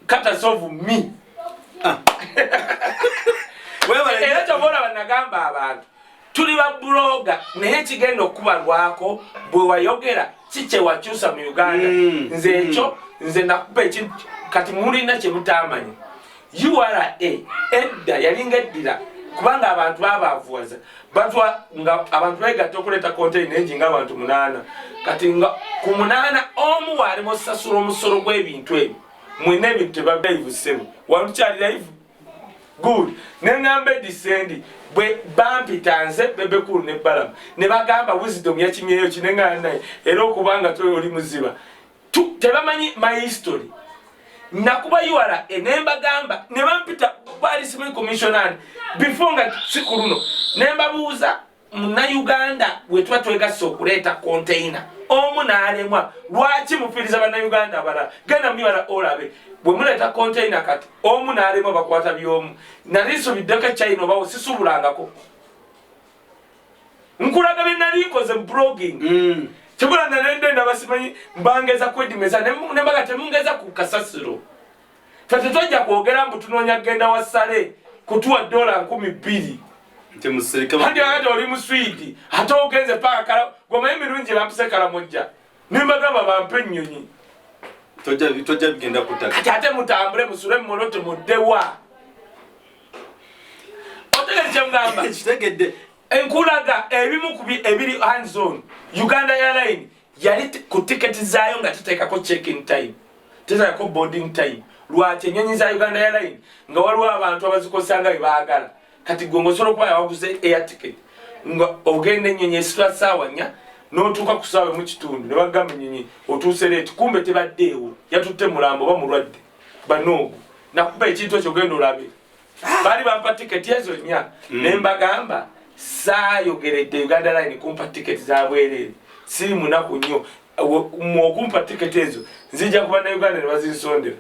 Kata solve me. Era kyobola banagamba abantu. Tuli ba bloga naye kigenda okubalwako bwe wayogera kiche wakyusa mu Uganda nze ekyo nze nakupa ekintu kati mulina kye mutamanyi URA edda yalinga eddira kubanga abantu babavuwaza batwa nga abantu begatta okuleta container enji nga abantu 8 kati nga ku 8 omu wali musasula omusolo gw'ebintu ebyo mwine ebintu tebabeyivusemu walukyali live good neŋŋamba edisendi bwe bampitanze bebekulu ne balamu ne bagamba wisdom yakimyeyo kineŋŋana naye era okubanga toyo oli muziba tebamanyi my history nakuba URA nembagamba ne bampita bali civil commissioner before nga sikuluno nembabuuza Munnayuganda bwe tuba twegasa okuleeta container omu n'alemwa lwaki mufiriza bannayuganda abalala genda muyibala olabe bwe muleeta container kati omu n'alemwa bakwata by'omu nali nsubiddeko China obawo sisubulangako nkulaga bye nali nkoze mu blogging kibula nalende ndabasimanyi mbangeza kwedimeza nembaga temungeza ku kasasiro ffe tetwajja kwogera mbu tunoonya kgenda wasale kutuwa $2,200 handi wakati oli mu Swidi ate ogenze paka kala gomaye mirungi bampise Kalamojja nimbagamba bampe ennyonyi tojja bigenda kutaka kati ate mutambule musule mumolote muddewa otegedde kyemugamba kitegedde enkulaga ebimu kubi ebiri hands on Uganda Airline yali ku tiketi zaayo nga teteekako check-in time teteekako boarding time lwaki ennyonyi za Uganda Airline nga waliwo abantu abazikozesanga bye baagala kati gwe ngosobola okuba yawaguze air ticket nga ogenda ennyonyi esitula ssaawa 4 n'otuuka ku ssaawa 1:00 ne bagamba ennyonyi otuuse leeti kumbe tebaddeewo yatutte mulambo oba mulwadde banoogu nakuba ekintu ekyo genda olabe baali bampa tiketi ezo 4 ne mbagamba saayogeredde Uganda Line kumpa tiketi za bwereere siri munaku nnyo okumpa tiketi ezo nzija kuba na Uganda ne bazinsondera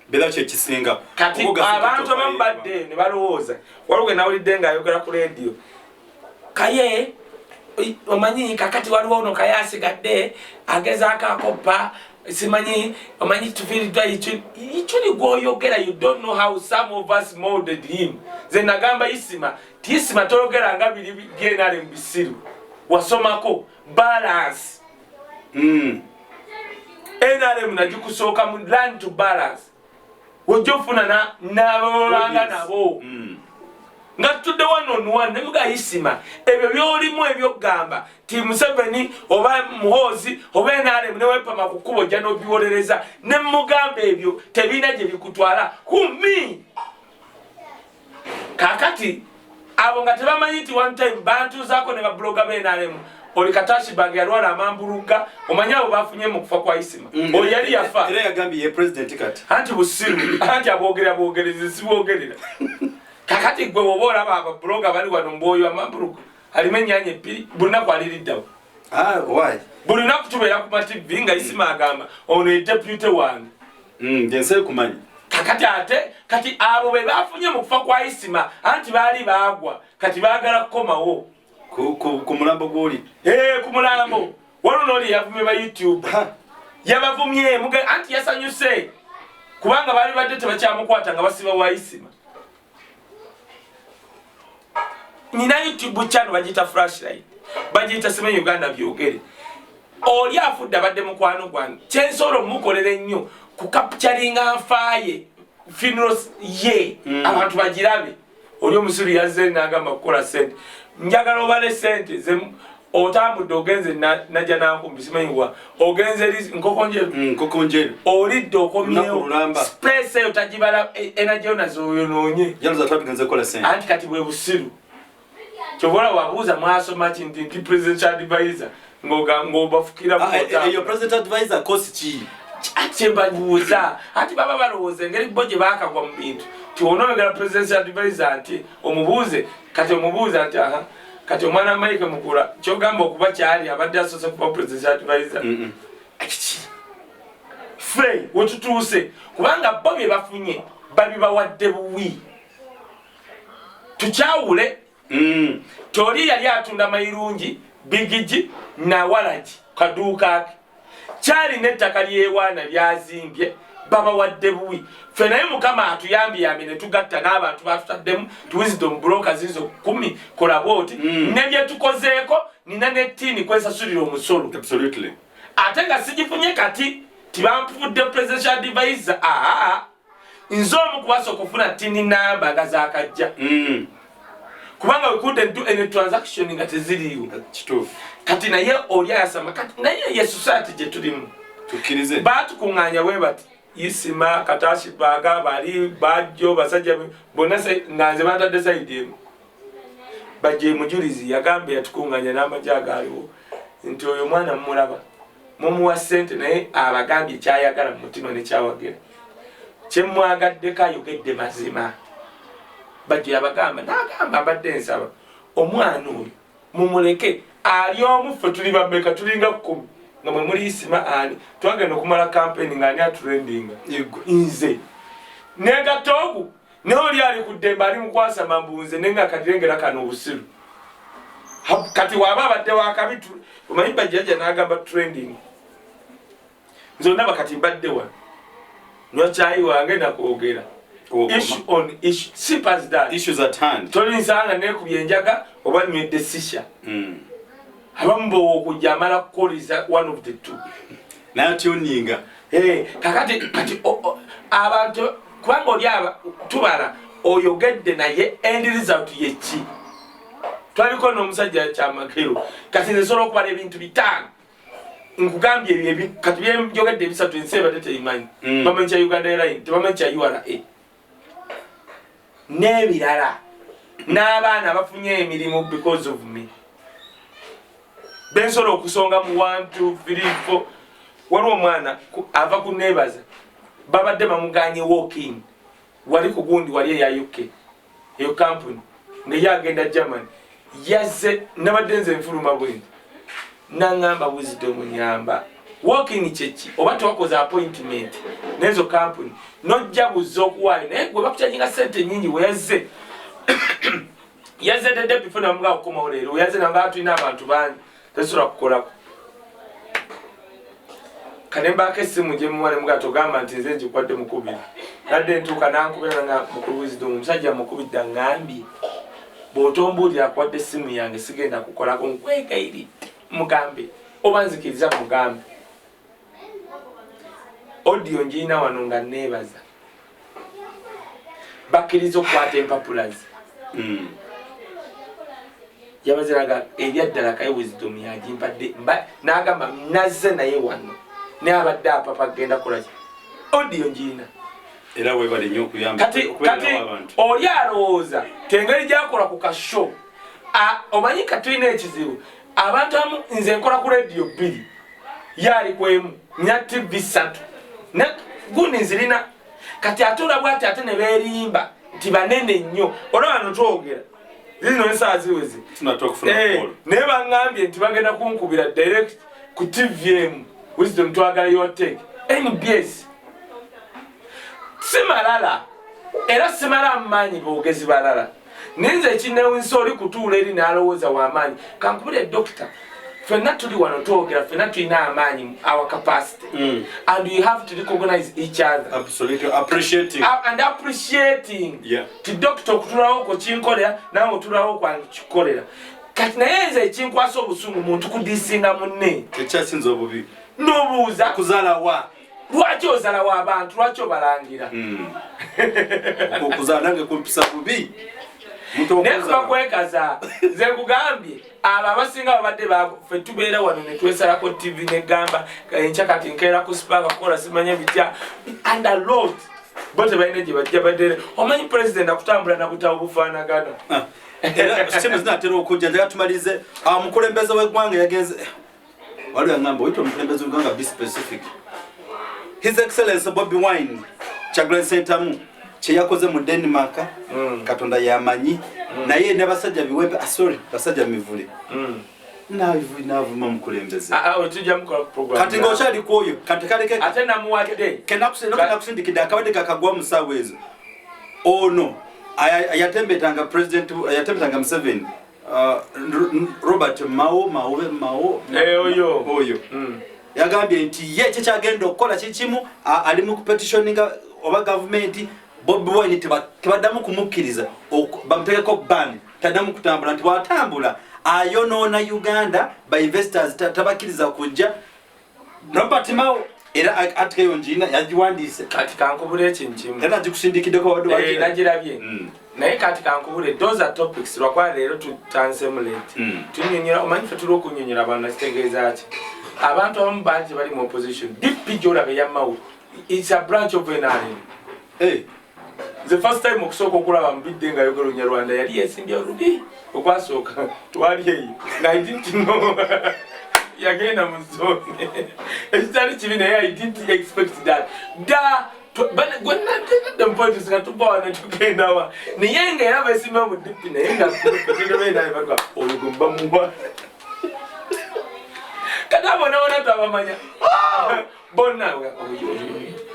bela kyekisinga kati abantu abamu badde ne balowooza waliwo nawulidde ng'ayogera ku leediyo Kaye omanyi kakati waliwo ono Kaye asigadde agezaako akoppa simanyi omanyi tufiiriddwa ikyoli gw'oyogera you don't know how some of us molded him ze nagamba Isima tisima toyogera nga biri byenale mu bisiru wasomako balance NRM nagikusooka mu land to balance wojofuna n'abalanga nabo nga tudde one ne muga Isima ebyo byolimu ebyogamba ti Museveni oba Muhoozi oba NRM ne wepama kukubo jja n'obiwolereza ne mugamba ebyo tebina gye bikutwala kumi kakati abo nga tebamanyi nti one time bantuuzaako ne babloga b'NRM oli Katashi Bange yalwala amambuluga omanyi abo bafunye mu kufa kwa Isima oli yali yafa era yagambye ye president kati anti busiru anti aboogereza siboogerera kakati gwe woba olaba ababloga bali wano mbwoyo amambuluga alimu ennyanya 2 buli naku aliriddawo buli naku tubeera ku mativi nga Isima agamba ono ye deputy wange ngense kumanyi kakati ate kati abo be bafunye mu kufa kwa Isima anti baali baagwa kati baagala kukomawo ku mulambo gw'oli ku mulambo waliwo n'oli yavumye ba YouTube yabavumye muge anti yasanyuse kubanga baali badde tebakyamukwata nga basiba wa Isima nina YouTube channel bagiyita Flashlight bagiyita Simanyi Uganda byogere oli afudde abadde mukwano gwange kyensobola omukolera ennyo ku capturinga nfaaye funerals ye abantu bagirabe oli omusiru yazze n'agamba kukola sente njagala obale sente ze otambudde ogenze najja nankumbi simanyiwa ogenze nkokonjeru olidde okomyewo space eyo tagibala energy nazo yonoonye anti kati bwe busiru kyobola wabuuza mwasoma ki nti president advisor ng'obafukira eyo president advisor kosi ki kyembabuuza ati baba balowooza engeri bo gye baakagwa mu bintu tionoyogera president advisor nti omubuuze kati omubuuza nti kati omwana Mike Mukula kyogamba okuba kyali abadde asose kuba president advisor ffe wetutuuse kubanga bo bye bafunye babibawadde buwi tukyawule tori yali atunda mayirungi bigiji na walaji kaduuka ke kyali n'ettaka lyewaana lyazimbye baba wadde buwi ffe naye Mukama atuyambye ne tugatta n'abantu batutaddemu wisdom brokers izo 10 kola bwoti ne bye tukozeeko nina n'ettiini kwesasulira omusolo ate nga sigifunye kati tibampufudde presidential advisor nzomu kubaso kufuna tini namba ngazakajja kubanga we couldn't do any transaction nga teziriwo kituufu kati naye oli ayasama kati naye ye society gye tulimu tukkirize baatukuŋŋaanya bwe bati isima katashi baga bali bajjo basajja bonna nga nze batadde sayidi emu bajje mujulizi yagambe yatukuŋŋaanya n'amagye agaaliwo nti oyo mwana mumulaba mumuwa ssente naye abagambye kyayagala mu mutima nekyawagera kyemwagaddeko ayogedde mazima bajje yabagamba n'agamba mbadde nsaba omwana oyo mumuleke ali omu ffe tuli bammeka tulinga 10 nga mwe muli isima ani twagenda okumala campaign nga ani atrendinga nze negatogu neoli ali ku ddembe ali mukwasa mambunze nenga katirengera kano obusiru kati waba abadde wakabitu omanyi bajjajja n'agamba trending nzonna bakati mbadde wano nywa kyayi wange nakwogera issue on issue simple as that issues at hand tolinsanga nekubye enjaga oba nywedde sisha abamu bowo okujja amala kukoliza one of the two naye tuninga kakati kati abantu kubanga oli tubala oyogedde naye end result yeki twaliko n'omusajja kyamagero kati nsobola okubala ebintu 5 nkugambye ebyo kati byeyogedde ebisatu ensi ebadde teyimanyi bamanyi kya Uganda Airlines tebamanyi kya URA n'ebirala n'abaana bafunye emirimu because of me bensobola okusonga mu 1 2 3 4 waliwo omwana ava ku nebaza babadde bamuganye walking wali ku gundi wali eya UK eyo company naye agenda Germany yazze nabadde nze nfuluma bwendi nangamba wisdom nyamba walking kyeki oba tewakoze appointment nezo company nojja buzza okuwaayo naye gwe bakukyajinga sente nyingi weyazze yazze dedde before namuga okukomawo leero weyazze nanga tulina abantu bangi tesobola kukolako kanembako essimu gye muwale muga togamba nti nze ngikwadde mukubiri nadde ntuuka nankubira nga mukulu wisdom omusajja mukubidde ngambye bw'otombuulira akwadde essimu yange sigenda kukolako nkwegayiridde mugambe oba nzikiriza mugambe audio njina wano nga neebaza bakkiriza okukwata empapulazi yabaziraga ebyaddala Kaye wisdom yagimpadde n'agamba nazze naye wano naye abadde apapa agenda kolaki audio njina era webale nnyo okuyamba kati oli alowooza tengeri gyakola ku kasho omanyi katulina ekizibu abantu amu nze nkola ku radio 2 yali kwemu nya TV 3 gundi nzirina kati atula bwati ate ne beerimba nti banene nnyo olaba notwogera zino ensaa ziwezi naye baŋŋambye nti bagenda kunkubira direct ku TVM wisdom twagala yoteke NBS simalala era simala mmanyi boogezi balala ninze ekinewinsa oli kutuula eri n'alowooza w'amaanyi kankubira doctor fenna tuli wano twogera fenna tulina amaanyi our capacity and we have to recognize each other absolutely appreciating ti doctor okutulawo ko kinkolera nawe otulawo kwange kikolera kati naye nze ekinkwasa obusungu muntu kudisinga munne ekyasinza obubi n'obuuza kuzaala wa lwaki ozala w'abantu lwaki obalangira okuzaala nange kumpisa bubi nekuba kwekaza nze nkugambye abo abasinga babadde ffe tubeera wano ne twesalako TV negamba enkya kati nkeera ku sipaaka kukola simanye bitya under load bo tebalina gye bajja baddere omanyi president akutambula nabutawo bufaanagana era sitemu zinatera okujja njagala tumalize omukulembeze w'eggwanga yagenze waliwo yaŋŋamba oyita omukulembeze w'eggwanga be specific His Excellency Bobi Wine Kyagulanyi Ssentamu kye yakoze mu Denmark Katonda yamanyi naye ne basajja biwempe basajja mivule n'avuma mukulembeze tujja mukola program kati ng'okyali ku oyo kati kaleke ate namuwadde kenakusindikidde akabadde kakagwa mu ssaawa ezo ono ayatembetanga president ayatembetanga Museveni Robert Mao oyo yagambye nti ye kyagenda okukola kikimu ali mu petitioninga oba government Bobi Wine tebaddamu kumukkiriza bamutegeko ban taddamu kutambula nti bwatambula ayonoona Uganda by investors tabakkiriza kujja Robert Mao era atike yonjina yajiwandise kati kankubule ekinkimu era gikusindikideko wadde wajira nagirabye naye kati kankubule those are topics lwakwa leero tutanzemu late tunyonyola omanyi fe tuli okunyonyola abantu nakitegeeza ki abantu abamu bangi bali mu opposition DP gy'olaba eyammawo it's a branch of NRM. The first time okusooka okulaba mbidde nga yogera Olunyarwanda yali yeesimbye oludi okwasooka twali eyo nga I didn't know yagenda mu zone ekitali kibi naye I didn't expect that the point is nga tubawa ne tugenda wa naye nga era beesimba mu DP naye nga tubenaebagwa olugumba muwa kati abonabona twabamanya bonna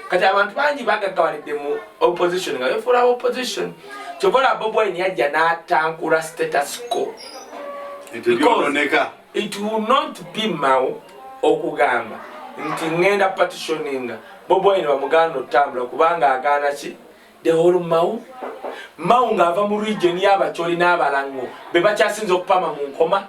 kati abantu bangi bagagawalidde mu opposition nga befuula opposition kyobola Bobi Wine yajja n'atankula status quo it will not be mao okugamba nti ngenda petitioninga Bobi Wine bamuganda otambula kubanga agaana ki the whole mao ng'ava mu region y'Abacholi n'Abalango be bakyasinze okupama mu nkoma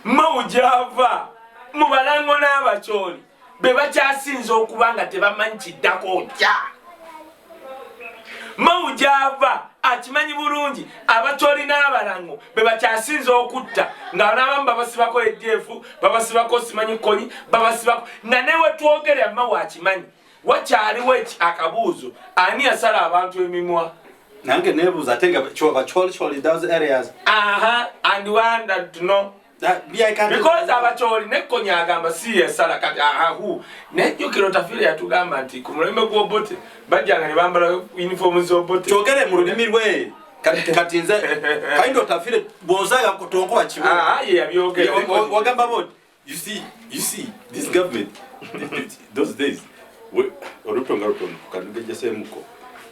mao gy'ava mu Balango n'Abacholi be bakyasinze okuba nga tebamanyi kiddako kya mao gy'ava akimanyi bulungi Abacholi n'Abalango be bakyasinze okutta nga n'abamu babasibako ejeefu babasibako simanyi konyi babasibako nga newe twogere mao akimanyi wakyaliwo akabuuzo ani yasala abantu emimwa nange nebuuza ate nga Abacholi those areas and wondered to know because Abacholi nekkonya agamba si yasala kati who nejjukiro tafire yatugamba nti ku mulembe gw'Obote bajjanga ne bambala uniform z'Obote kyogere mu lulimi lwe kati nze kaindo tafire bw'ozaga kutonkoba kibo yabyogere wagamba bot you see this government those days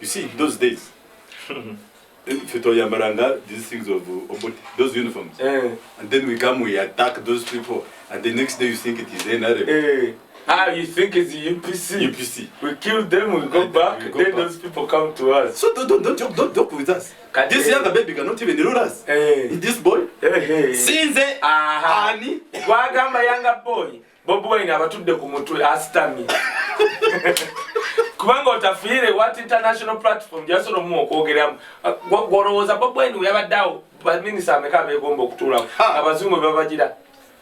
you see those days Fitoyamaranga, these things of those uniforms, and then we attack those people, and the next day you think it is NRM. You think it's UPC? UPC. We kill them, we go back, then those people come to us. So don't joke with us. This younger baby cannot even rule us. This boy, since Ani, Wagamba younger boy, Bobi Wine abatudde ku mutwe astami. Kubanga otafire what international platform jasoro mu okwogeramu gwolowooza Bobi Wine yabaddawo baminisita ameka abegomba okutulawo abazungu babagira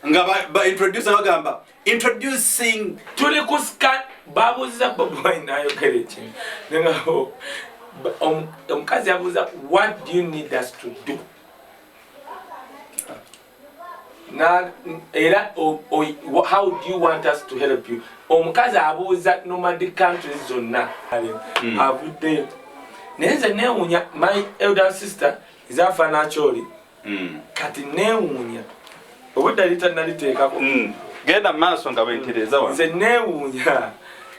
nga ba introduce bagamba introducing tuli ku scan babuuza Bobi Wine ayogera ekintu nenga omukazi yabuuza what do you need us to do na era how do you want us to help you omukazi abuuza nomadic countries zonna avuddeyo naye nze neewuunya my elder sister is Fenna Naye kati neewuunya obudde litanaliteekako genda maaso nga bwentereza wa nze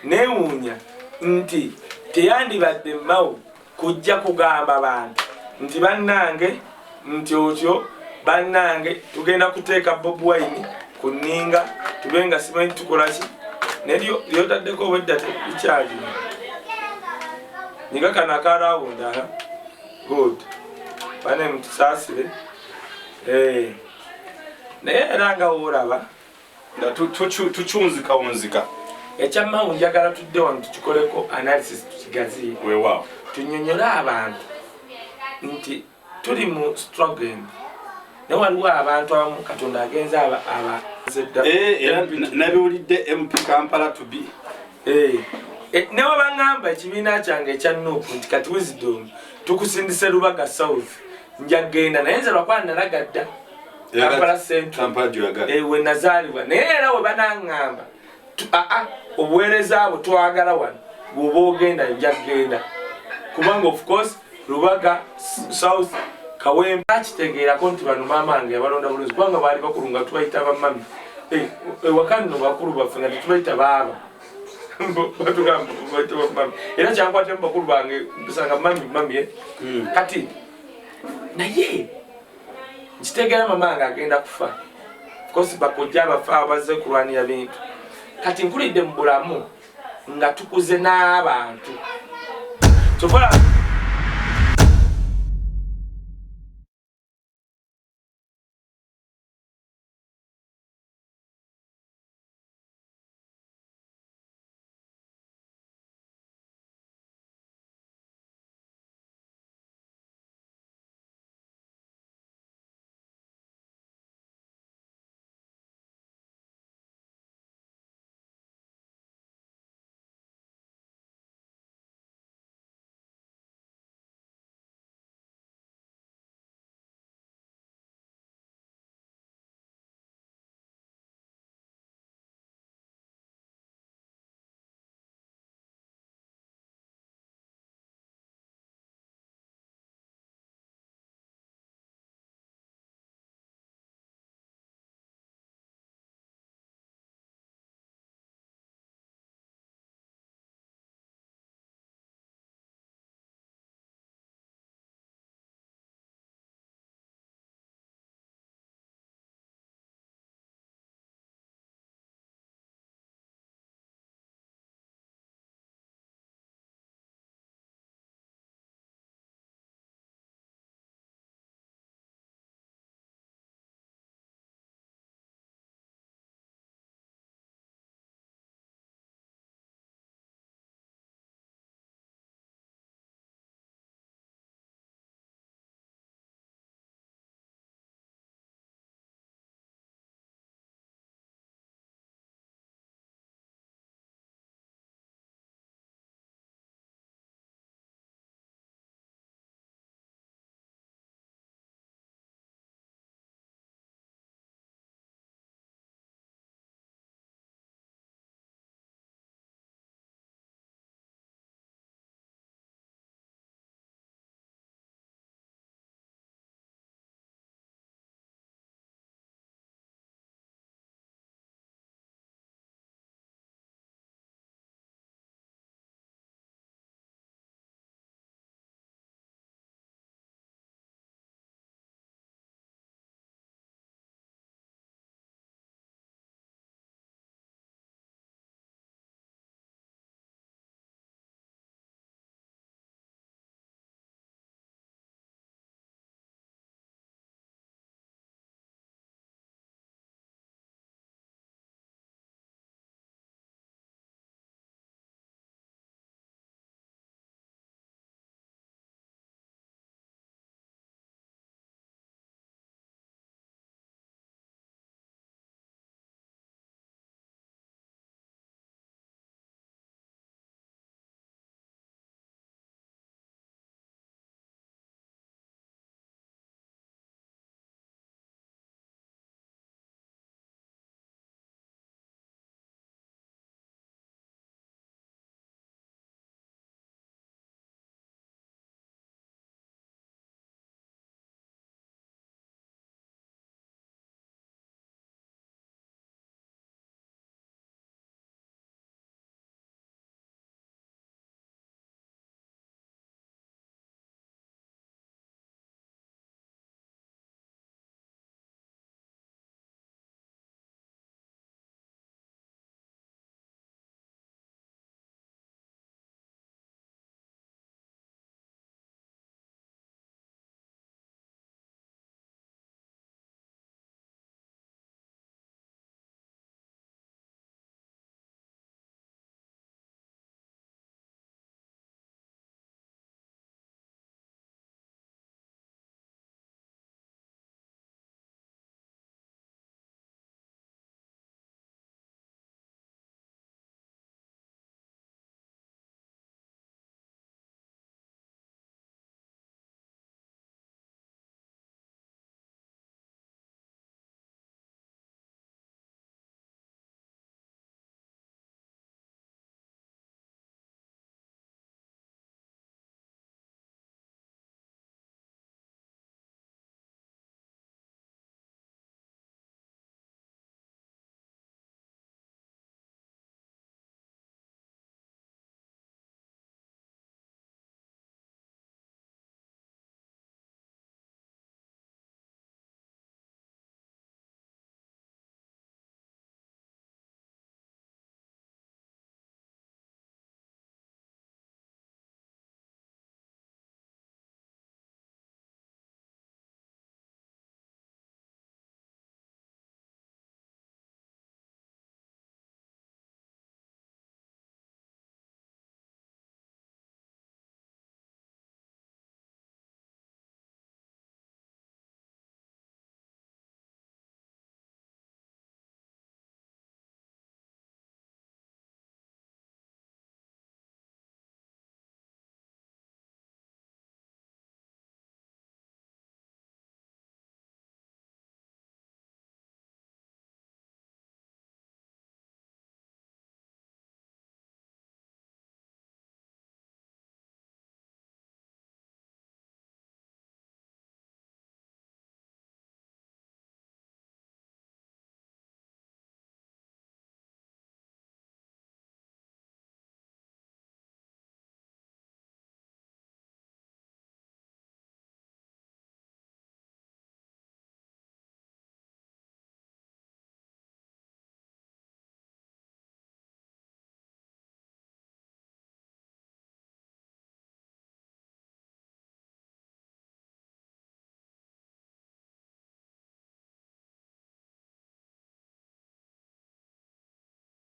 neewuunya nti teyandibadde mao kujja kugamba bantu nti bannange nti otyo bannange tugenda kuteeka Bobi Wine ku nninga tubenga simanyi tukolaki neryo lyotaddeko obwedda tebikyali niga kana akarawunda good bane mutusaasire naye era nga woolaba nga tukyunzikawunzika ekyammawo njagala tudde wano tukikoleko analysis tukigaziye weewaawo tunyonyole abantu nti tuli mu struggle naye waliwo abantu abamu Katonda agenza era nabiwulidde MP Kampala to be ne wabangamba ekibiina kyange ekya Nuupu nti kati Wisdom tukusindise Lubaga South njagenda naye nze lwakwana nalagadda Kampala Central we nazaalibwa naye era we banaŋŋamba obuweereza abo twagala wano bw'oba ogenda njagenda kubanga of course Lubaga South Kawempe akitegeerako nti bano maama wange yabalonda bulungi kubanga baali bakulu nga tubayita bamami ewaka nno bakulu baffe nga tetubayita baaba batugamba tubayita bamami era kyankwatemu bakulu bange mpusanga mami kati naye nkitegeera mama wange agenda kufa kosi bakojja abafa abazze kulwanira bintu kati nkulidde mu bulamu nga tukuze n'abantu kyokola